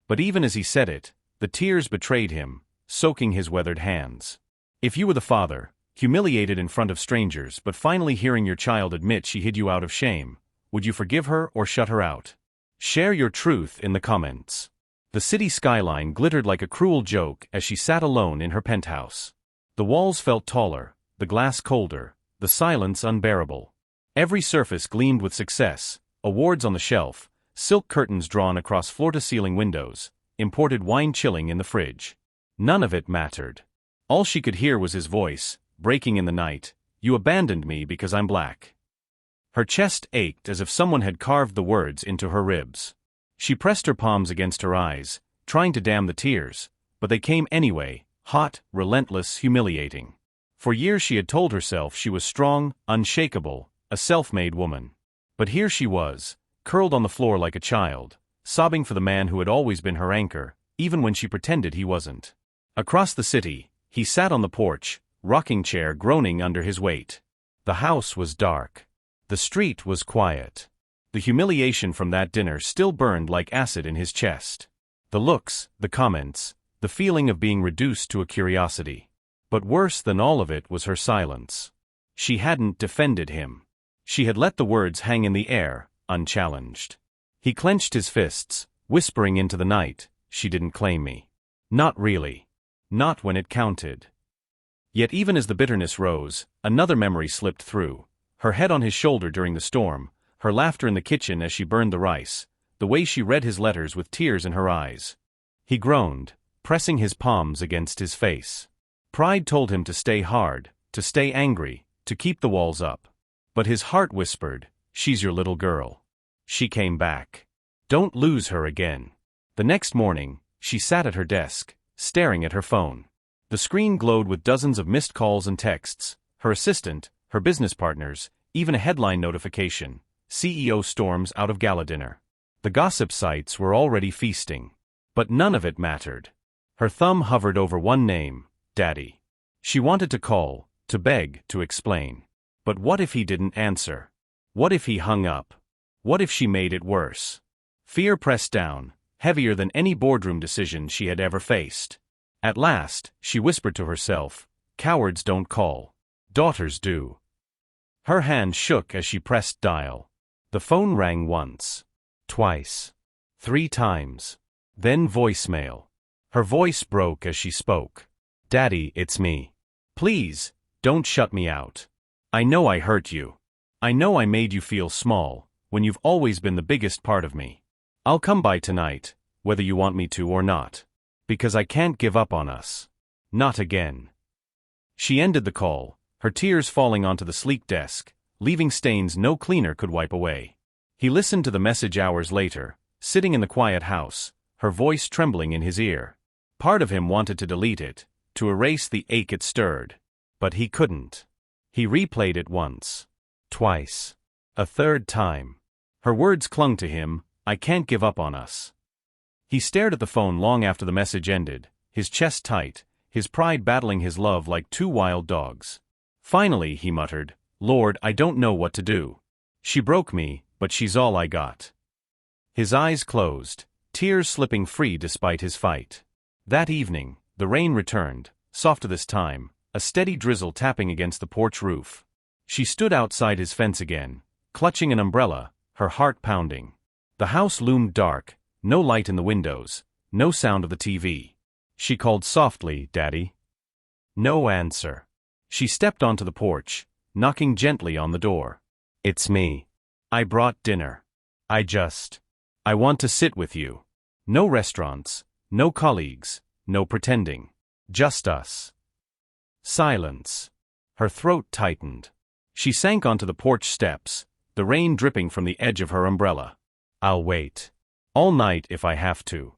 But even as he said it, the tears betrayed him, soaking his weathered hands. If you were the father, humiliated in front of strangers but finally hearing your child admit she hid you out of shame, would you forgive her or shut her out? Share your truth in the comments. The city skyline glittered like a cruel joke as she sat alone in her penthouse. The walls felt taller, the glass colder, the silence unbearable. Every surface gleamed with success, awards on the shelf, silk curtains drawn across floor-to-ceiling windows, imported wine chilling in the fridge. None of it mattered. All she could hear was his voice, breaking in the night, "You abandoned me because I'm black." Her chest ached as if someone had carved the words into her ribs. She pressed her palms against her eyes, trying to dam the tears, but they came anyway, hot, relentless, humiliating. For years she had told herself she was strong, unshakable, a self-made woman. But here she was, curled on the floor like a child, sobbing for the man who had always been her anchor, even when she pretended he wasn't. Across the city, he sat on the porch, rocking chair groaning under his weight. The house was dark. The street was quiet. The humiliation from that dinner still burned like acid in his chest. The looks, the comments, the feeling of being reduced to a curiosity. But worse than all of it was her silence. She hadn't defended him. She had let the words hang in the air, unchallenged. He clenched his fists, whispering into the night, "She didn't claim me. Not really. Not when it counted." Yet even as the bitterness rose, another memory slipped through. Her head on his shoulder during the storm, her laughter in the kitchen as she burned the rice, the way she read his letters with tears in her eyes. He groaned, pressing his palms against his face. Pride told him to stay hard, to stay angry, to keep the walls up. But his heart whispered, "She's your little girl." She came back. Don't lose her again. The next morning, she sat at her desk, staring at her phone. The screen glowed with dozens of missed calls and texts, her assistant, her business partners, even a headline notification: CEO storms out of gala dinner. The gossip sites were already feasting. But none of it mattered. Her thumb hovered over one name, Daddy. She wanted to call, to beg, to explain. But what if he didn't answer? What if he hung up? What if she made it worse? Fear pressed down, heavier than any boardroom decision she had ever faced. At last, she whispered to herself, "Cowards don't call. Daughters do." Her hand shook as she pressed dial. The phone rang once, twice, 3 times. Then voicemail. Her voice broke as she spoke. "Daddy, it's me. Please, don't shut me out. I know I hurt you. I know I made you feel small, when you've always been the biggest part of me. I'll come by tonight, whether you want me to or not. Because I can't give up on us. Not again." She ended the call, her tears falling onto the sleek desk, leaving stains no cleaner could wipe away. He listened to the message hours later, sitting in the quiet house, her voice trembling in his ear. Part of him wanted to delete it, to erase the ache it stirred. But he couldn't. He replayed it once. Twice. A third time. Her words clung to him, "I can't give up on us." He stared at the phone long after the message ended, his chest tight, his pride battling his love like 2 wild dogs. Finally, he muttered, "Lord, I don't know what to do. She broke me, but she's all I got." His eyes closed, tears slipping free despite his fight. That evening, the rain returned, softer this time, a steady drizzle tapping against the porch roof. She stood outside his fence again, clutching an umbrella, her heart pounding. The house loomed dark, no light in the windows, no sound of the TV. She called softly, "Daddy." No answer. She stepped onto the porch, knocking gently on the door. "It's me. I brought dinner. I want to sit with you. No restaurants, no colleagues, no pretending. Just us." Silence. Her throat tightened. She sank onto the porch steps, the rain dripping from the edge of her umbrella. "I'll wait. All night if I have to."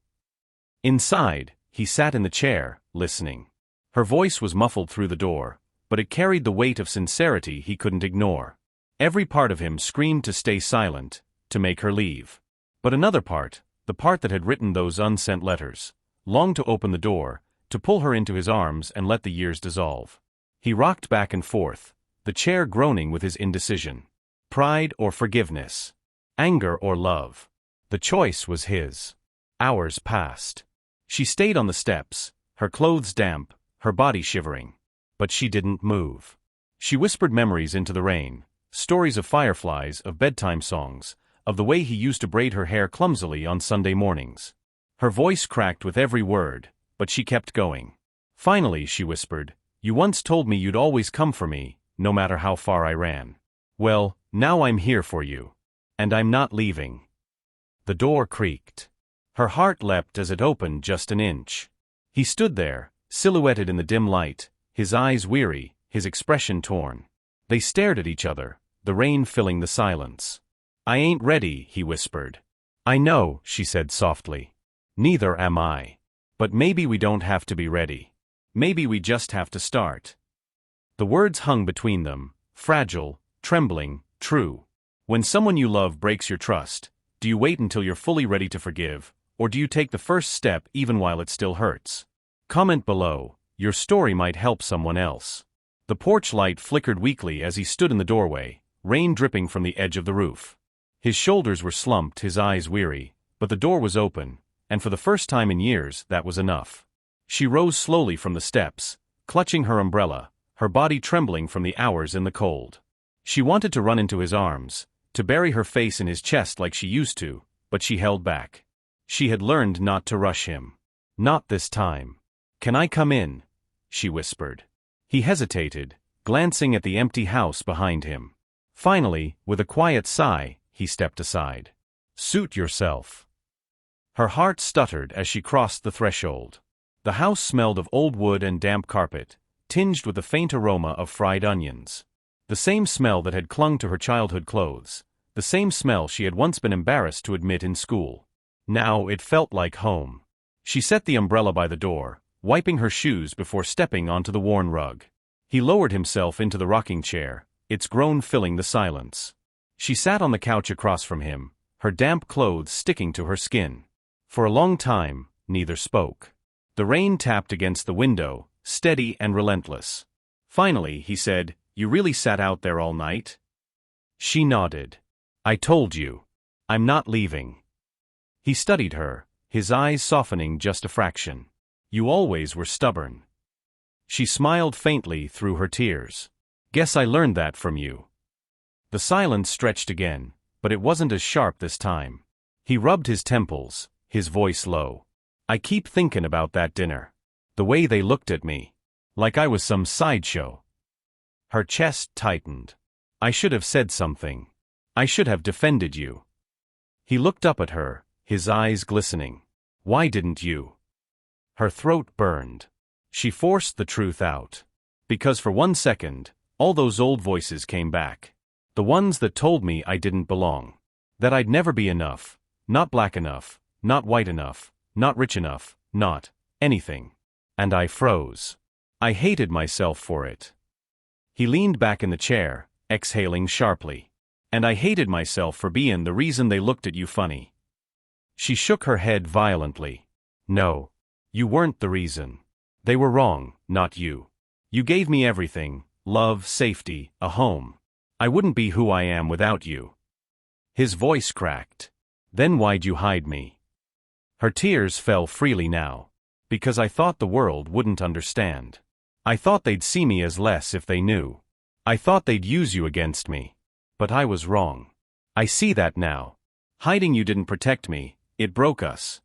Inside, he sat in the chair, listening. Her voice was muffled through the door, but it carried the weight of sincerity he couldn't ignore. Every part of him screamed to stay silent, to make her leave. But another part, the part that had written those unsent letters, longed to open the door, to pull her into his arms and let the years dissolve. He rocked back and forth, the chair groaning with his indecision. Pride or forgiveness? Anger or love? The choice was his. Hours passed. She stayed on the steps, her clothes damp, her body shivering. But she didn't move. She whispered memories into the rain, stories of fireflies, of bedtime songs, of the way he used to braid her hair clumsily on Sunday mornings. Her voice cracked with every word, but she kept going. Finally, she whispered, "You once told me you'd always come for me, no matter how far I ran. Well, now I'm here for you. And I'm not leaving." The door creaked. Her heart leapt as it opened just an inch. He stood there, silhouetted in the dim light, his eyes weary, his expression torn. They stared at each other, the rain filling the silence. "I ain't ready," he whispered. "I know," she said softly. "Neither am I. But maybe we don't have to be ready. Maybe we just have to start." The words hung between them, fragile, trembling, true. When someone you love breaks your trust, do you wait until you're fully ready to forgive, or do you take the first step even while it still hurts? Comment below. Your story might help someone else. The porch light flickered weakly as he stood in the doorway, rain dripping from the edge of the roof. His shoulders were slumped, his eyes weary, but the door was open, and for the first time in years that was enough. She rose slowly from the steps, clutching her umbrella, her body trembling from the hours in the cold. She wanted to run into his arms, to bury her face in his chest like she used to, but she held back. She had learned not to rush him. Not this time. "Can I come in?" she whispered. He hesitated, glancing at the empty house behind him. Finally, with a quiet sigh, he stepped aside. "Suit yourself." Her heart stuttered as she crossed the threshold. The house smelled of old wood and damp carpet, tinged with the faint aroma of fried onions. The same smell that had clung to her childhood clothes, the same smell she had once been embarrassed to admit in school. Now it felt like home. She set the umbrella by the door, wiping her shoes before stepping onto the worn rug. He lowered himself into the rocking chair, its groan filling the silence. She sat on the couch across from him, her damp clothes sticking to her skin. For a long time, neither spoke. The rain tapped against the window, steady and relentless. Finally, he said, "You really sat out there all night?" She nodded. "I told you. I'm not leaving." He studied her, his eyes softening just a fraction. "You always were stubborn." She smiled faintly through her tears. "Guess I learned that from you." The silence stretched again, but it wasn't as sharp this time. He rubbed his temples, his voice low. "I keep thinking about that dinner. The way they looked at me. Like I was some sideshow." Her chest tightened. "I should have said something. I should have defended you." He looked up at her, his eyes glistening. "Why didn't you?" Her throat burned. She forced the truth out. "Because for 1 second, all those old voices came back. The ones that told me I didn't belong. That I'd never be enough. Not black enough, not white enough, not rich enough, not anything. And I froze. I hated myself for it." He leaned back in the chair, exhaling sharply. "And I hated myself for being the reason they looked at you funny." She shook her head violently. "No. You weren't the reason. They were wrong, not you. You gave me everything, love, safety, a home. I wouldn't be who I am without you." His voice cracked. "Then why'd you hide me?" Her tears fell freely now. "Because I thought the world wouldn't understand. I thought they'd see me as less if they knew. I thought they'd use you against me. But I was wrong. I see that now. Hiding you didn't protect me, it broke us."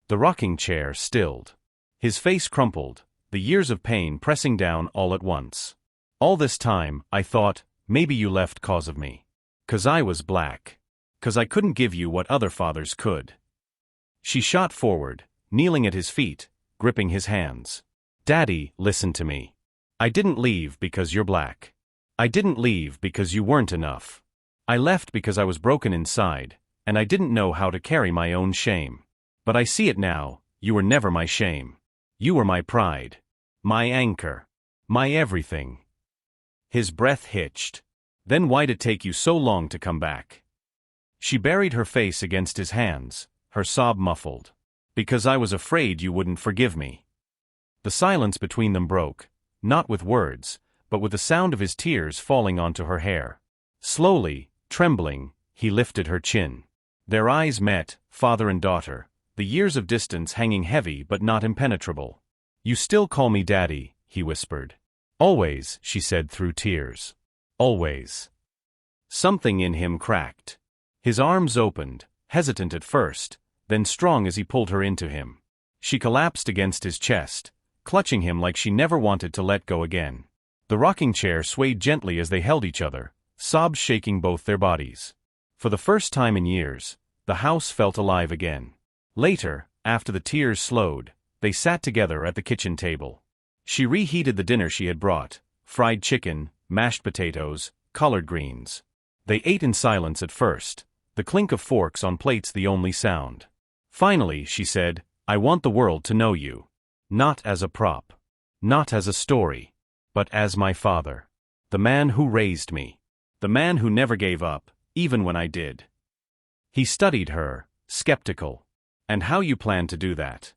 The rocking chair stilled. His face crumpled, the years of pain pressing down all at once. "All this time, I thought, maybe you left 'cause of me. 'Cause I was black. 'Cause I couldn't give you what other fathers could." She shot forward, kneeling at his feet, gripping his hands. "Daddy, listen to me. I didn't leave because you're black. I didn't leave because you weren't enough. I left because I was broken inside, and I didn't know how to carry my own shame. But I see it now, you were never my shame. You were my pride. My anchor. My everything." His breath hitched. "Then why'd it take you so long to come back?" She buried her face against his hands, her sob muffled. "Because I was afraid you wouldn't forgive me." The silence between them broke, not with words, but with the sound of his tears falling onto her hair. Slowly, trembling, he lifted her chin. Their eyes met, father and daughter, the years of distance hanging heavy but not impenetrable. You still call me Daddy, he whispered. Always, she said through tears. Always. Something in him cracked. His arms opened, hesitant at first, then strong as he pulled her into him. She collapsed against his chest, clutching him like she never wanted to let go again. The rocking chair swayed gently as they held each other, sobs shaking both their bodies. For the first time in years, the house felt alive again. Later, after the tears slowed, they sat together at the kitchen table. She reheated the dinner she had brought: fried chicken, mashed potatoes, collard greens. They ate in silence at first, the clink of forks on plates the only sound. Finally, she said, I want the world to know you. Not as a prop. Not as a story. But as my father. The man who raised me. The man who never gave up, even when I did. He studied her, skeptical. And how you plan to do that?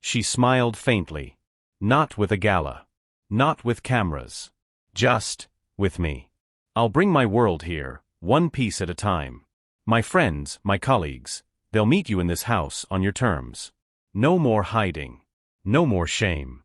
She smiled faintly. Not with a gala. Not with cameras. Just with me. I'll bring my world here, one piece at a time. My friends, my colleagues, they'll meet you in this house on your terms. No more hiding. No more shame.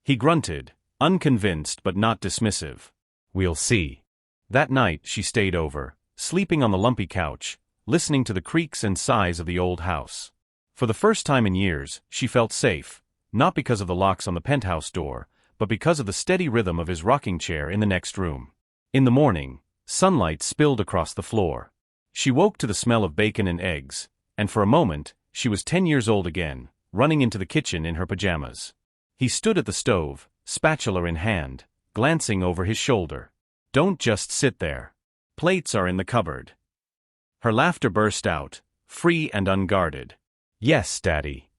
He grunted, unconvinced but not dismissive. We'll see. That night she stayed over, sleeping on the lumpy couch, listening to the creaks and sighs of the old house. For the first time in years, she felt safe, not because of the locks on the penthouse door, but because of the steady rhythm of his rocking chair in the next room. In the morning, sunlight spilled across the floor. She woke to the smell of bacon and eggs, and for a moment, she was 10 years old again, running into the kitchen in her pajamas. He stood at the stove, spatula in hand, glancing over his shoulder. Don't just sit there. Plates are in the cupboard. Her laughter burst out, free and unguarded. Yes, Daddy.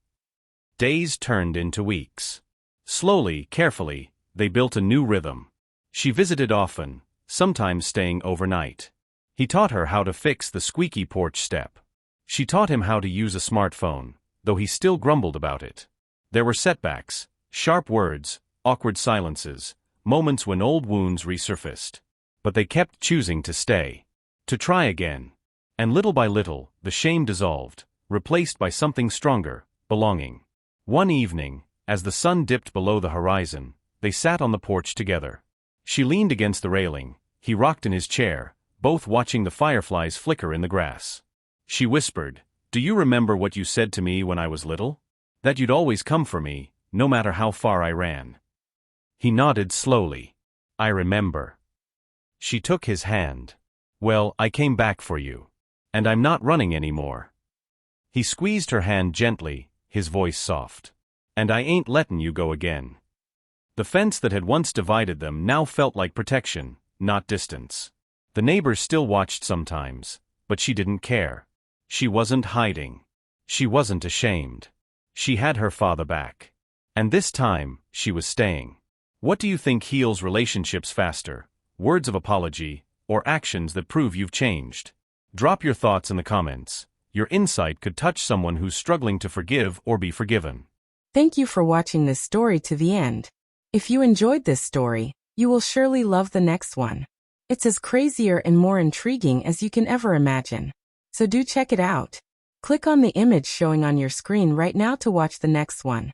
Days turned into weeks. Slowly, carefully, they built a new rhythm. She visited often, sometimes staying overnight. He taught her how to fix the squeaky porch step. She taught him how to use a smartphone, though he still grumbled about it. There were setbacks, sharp words, awkward silences, moments when old wounds resurfaced. But they kept choosing to stay. To try again. And little by little, the shame dissolved, replaced by something stronger, belonging. One evening, as the sun dipped below the horizon, they sat on the porch together. She leaned against the railing, he rocked in his chair, both watching the fireflies flicker in the grass. She whispered, Do you remember what you said to me when I was little? That you'd always come for me, no matter how far I ran. He nodded slowly. I remember. She took his hand. Well, I came back for you. And I'm not running anymore. He squeezed her hand gently, his voice soft. And I ain't lettin' you go again. The fence that had once divided them now felt like protection, not distance. The neighbors still watched sometimes, but she didn't care. She wasn't hiding. She wasn't ashamed. She had her father back. And this time, she was staying. What do you think heals relationships faster? Words of apology, or actions that prove you've changed? Drop your thoughts in the comments. Your insight could touch someone who's struggling to forgive or be forgiven. Thank you for watching this story to the end. If you enjoyed this story, you will surely love the next one. It's as crazier and more intriguing as you can ever imagine. So do check it out. Click on the image showing on your screen right now to watch the next one.